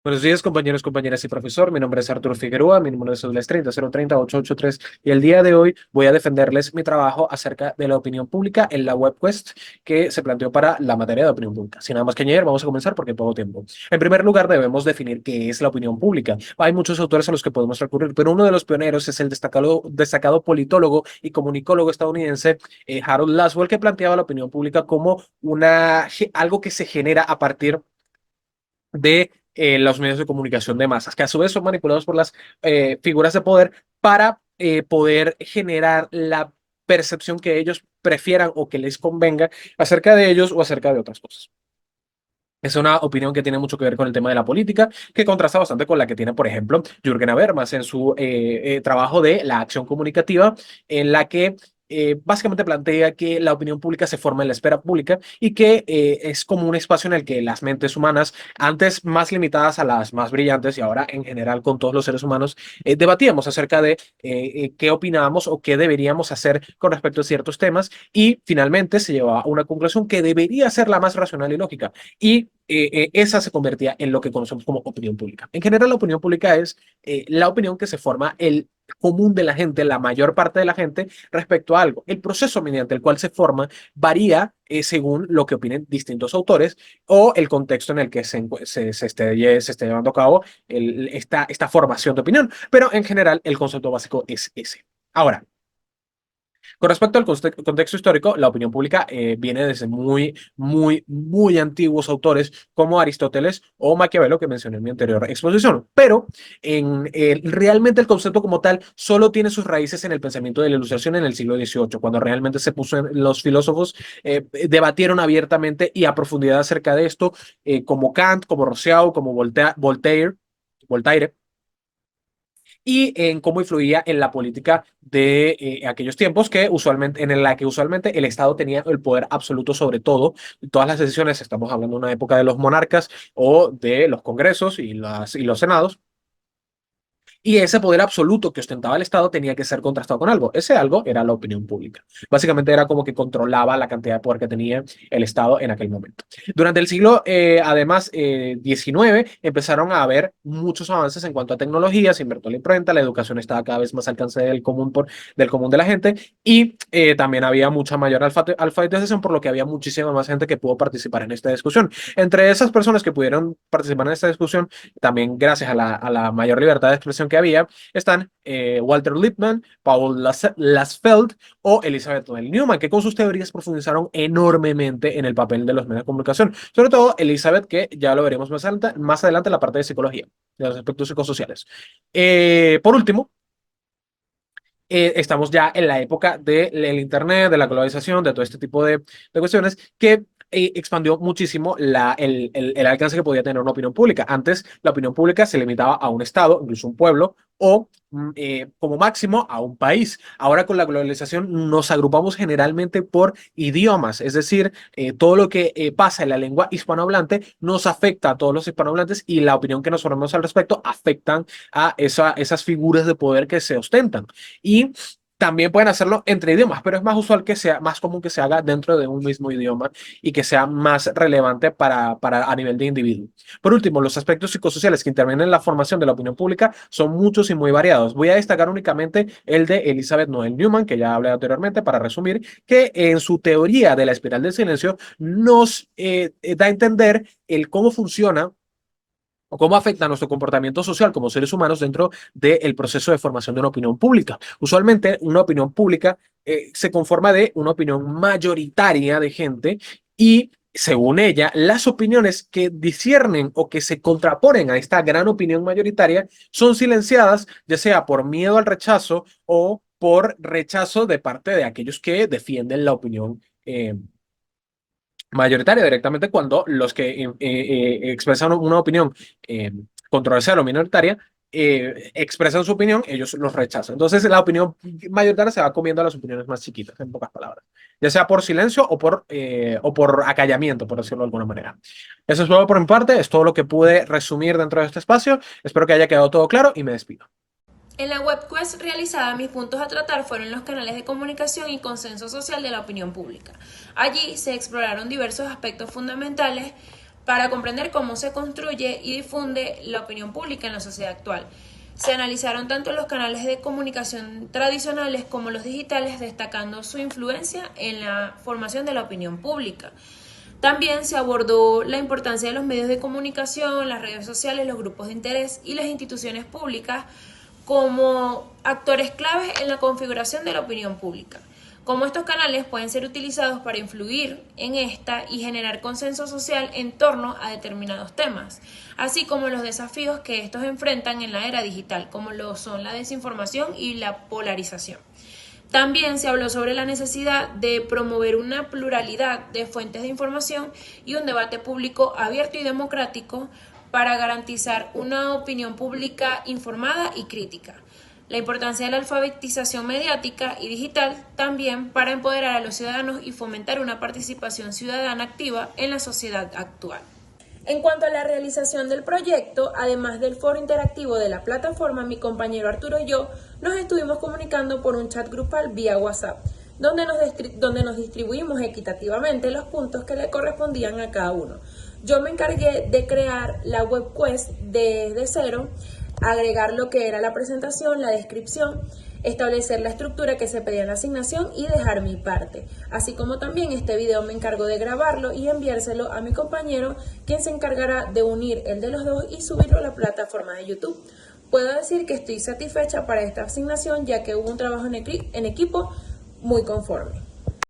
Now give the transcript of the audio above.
Buenos días, compañeros, compañeras y profesor. Mi nombre es Arturo Figueroa, mi número de cédula es 30 030 883 y el día de hoy voy a defenderles mi trabajo acerca de la opinión pública en la WebQuest que se planteó para la materia de opinión pública. Sin nada más que añadir, vamos a comenzar porque poco tiempo. En primer lugar, debemos definir qué es la opinión pública. Hay muchos autores a los que podemos recurrir, pero uno de los pioneros es el destacado politólogo y comunicólogo estadounidense Harold Laswell, que planteaba la opinión pública como algo que se genera a partir de los medios de comunicación de masas, que a su vez son manipulados por las figuras de poder para poder generar la percepción que ellos prefieran o que les convenga acerca de ellos o acerca de otras cosas. Es una opinión que tiene mucho que ver con el tema de la política, que contrasta bastante con la que tiene, por ejemplo, Jürgen Habermas en su trabajo de la acción comunicativa, en la que básicamente plantea que la opinión pública se forma en la esfera pública y que es como un espacio en el que las mentes humanas, antes más limitadas a las más brillantes y ahora en general con todos los seres humanos, debatíamos acerca de qué opinábamos o qué deberíamos hacer con respecto a ciertos temas y finalmente se llevaba a una conclusión que debería ser la más racional y lógica y esa se convertía en lo que conocemos como opinión pública. En general, la opinión pública es la opinión que se forma el común de la gente, la mayor parte de la gente respecto a algo. El proceso mediante el cual se forma varía según lo que opinen distintos autores o el contexto en el que se esté llevando a cabo esta formación de opinión. Pero en general, el concepto básico es ese. Ahora, con respecto al contexto histórico, la opinión pública viene desde muy antiguos autores como Aristóteles o Maquiavelo, que mencioné en mi anterior exposición. Pero realmente el concepto como tal solo tiene sus raíces en el pensamiento de la Ilustración en el siglo XVIII, cuando realmente se puso los filósofos debatieron abiertamente y a profundidad acerca de esto, como Kant, como Rousseau, como Voltaire y en cómo influía en la política de aquellos tiempos que usualmente, en la que usualmente el Estado tenía el poder absoluto sobre todo, todas las decisiones, estamos hablando de una época de los monarcas o de los congresos y los senados, y ese poder absoluto que ostentaba el Estado tenía que ser contrastado con algo. Ese algo era la opinión pública. Básicamente era como que controlaba la cantidad de poder que tenía el Estado en aquel momento. Durante el siglo, además, XIX, empezaron a haber muchos avances en cuanto a tecnología, se inventó la imprenta, la educación estaba cada vez más al alcance del común de la gente y también había mucha mayor alfabetización, por lo que había muchísima más gente que pudo participar en esta discusión. Entre esas personas que pudieron participar en esta discusión, también gracias a la mayor libertad de expresión que había, están Walter Lippmann, Paul Lasfeld o Elizabeth Noel Newman, que con sus teorías profundizaron enormemente en el papel de los medios de comunicación. Sobre todo Elizabeth, que ya lo veremos más adelante en la parte de psicología, de los aspectos psicosociales. Por último, estamos ya en la época del Internet, de la globalización, de todo este tipo de cuestiones que expandió muchísimo el alcance que podía tener una opinión pública. Antes, la opinión pública se limitaba a un estado, incluso un pueblo, o como máximo a un país. Ahora con la globalización nos agrupamos generalmente por idiomas, es decir, todo lo que pasa en la lengua hispanohablante nos afecta a todos los hispanohablantes y la opinión que nos formamos al respecto afectan a esas figuras de poder que se ostentan. Y también pueden hacerlo entre idiomas, pero es más usual que sea más común que se haga dentro de un mismo idioma y que sea más relevante para a nivel de individuo. Por último, los aspectos psicosociales que intervienen en la formación de la opinión pública son muchos y muy variados. Voy a destacar únicamente el de Elizabeth Noel Newman, que ya hablé anteriormente, para resumir, que en su teoría de la espiral del silencio nos da a entender el cómo funciona o cómo afecta nuestro comportamiento social como seres humanos dentro del proceso de formación de una opinión pública. Usualmente, una opinión pública se conforma de una opinión mayoritaria de gente y, según ella, las opiniones que disciernen o que se contraponen a esta gran opinión mayoritaria son silenciadas, ya sea por miedo al rechazo o por rechazo de parte de aquellos que defienden la opinión mayoritaria directamente cuando los que expresan una opinión controversial o minoritaria expresan su opinión, ellos los rechazan. Entonces la opinión mayoritaria se va comiendo a las opiniones más chiquitas, en pocas palabras, ya sea por silencio o por acallamiento, por decirlo de alguna manera. Eso es todo por mi parte, es todo lo que pude resumir dentro de este espacio. Espero que haya quedado todo claro y me despido. En la webquest realizada, mis puntos a tratar fueron los canales de comunicación y consenso social de la opinión pública. Allí se exploraron diversos aspectos fundamentales para comprender cómo se construye y difunde la opinión pública en la sociedad actual. Se analizaron tanto los canales de comunicación tradicionales como los digitales, destacando su influencia en la formación de la opinión pública. También se abordó la importancia de los medios de comunicación, las redes sociales, los grupos de interés y las instituciones públicas como actores claves en la configuración de la opinión pública. Cómo estos canales pueden ser utilizados para influir en esta y generar consenso social en torno a determinados temas, así como los desafíos que estos enfrentan en la era digital, como lo son la desinformación y la polarización. También se habló sobre la necesidad de promover una pluralidad de fuentes de información y un debate público abierto y democrático para garantizar una opinión pública informada y crítica. La importancia de la alfabetización mediática y digital también para empoderar a los ciudadanos y fomentar una participación ciudadana activa en la sociedad actual. En cuanto a la realización del proyecto, además del foro interactivo de la plataforma, mi compañero Arturo y yo nos estuvimos comunicando por un chat grupal vía WhatsApp, donde nos distribuimos equitativamente los puntos que le correspondían a cada uno. Yo me encargué de crear la webquest desde cero, agregar lo que era la presentación, la descripción, establecer la estructura que se pedía en la asignación y dejar mi parte. Así como también este video me encargo de grabarlo y enviárselo a mi compañero, quien se encargará de unir el de los dos y subirlo a la plataforma de YouTube. Puedo decir que estoy satisfecha para esta asignación, ya que hubo un trabajo en equipo muy conforme.